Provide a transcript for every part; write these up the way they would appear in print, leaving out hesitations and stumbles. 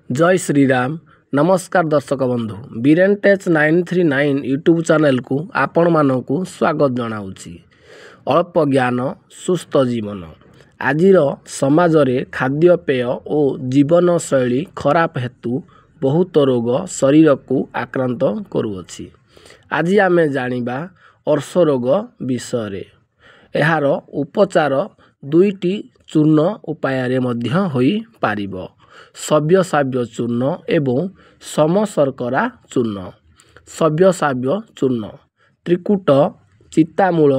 जय श्रीराम। नमस्कार दर्शक बंधु, बीरेन टेच 939 यूट्यूब चैनल को आपण मानकु स्वागत जनाऊँगी। अल्प ज्ञान सुस्थ जीवन। आजिर समाज रे खाद्यपेय और जीवन शैली खराब हेतु बहुत रोग शरीर को आक्रांत करुअछि। आज आमे जानिबा अर्श रोग विषय। एहार उपचार दुईटी चूर्ण उपाय मध्य होई पारिबो। सव्यसाव्य चूर्ण एवं समशर्करा चूर्ण। सव्यसाव्य चूर्ण त्रिकुट, चितामूल,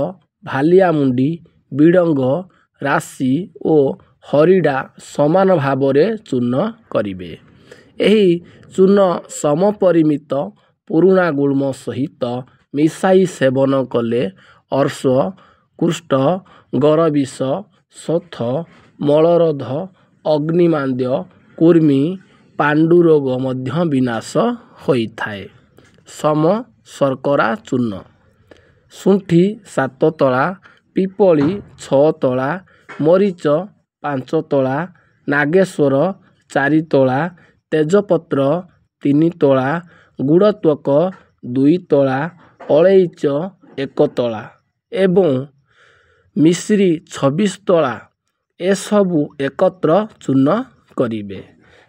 भालियामुंडी, बिडंग, राशि और हरिडा समान भाव में चूर्ण करिवे। एही चूर्ण समपरिमित पुरुणा गुल्म सहित मिसाई सेवन कले अर्श, कुष्ठ, गरविष, शोथ, मलरोध, अग्निमांद्य, कुर्मी, पांडुरोग मध्य विनाश होइथाए। सम शर्करा चूर्ण शुंठी 7 तला, पिपली 6 तला, मरीच 5 तला, नागेश्वर 4 तला, तेजपत्र 3 तला, गुड़त्वक 2 तला, अलैच 1 तला एवं मिश्री 26 तला एसबु एकत्र चूर्ण करिवे।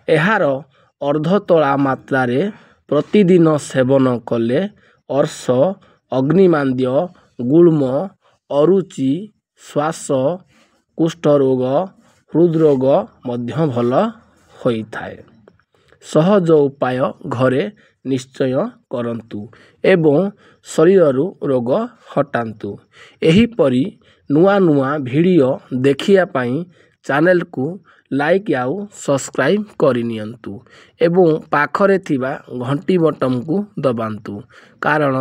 एहार अर्धतला मात्रा रे प्रतिदिन सेवन कले अर्श, अग्निमांद्य, गुल्म, अरुचि, श्वास, कुष्ठरोग, हृदरोग मध्य भल होइथाए। सहज उपाय घरे निश्चय करंतु एवं शरीर रोग हटांतु। एही परी नुआ नुआ वीडियो देखिया पाई चैनल को लाइक आउ सब्सक्राइब करनियंतु एवं पाखरे थिबा घंटी बटन को दबांतु, कारण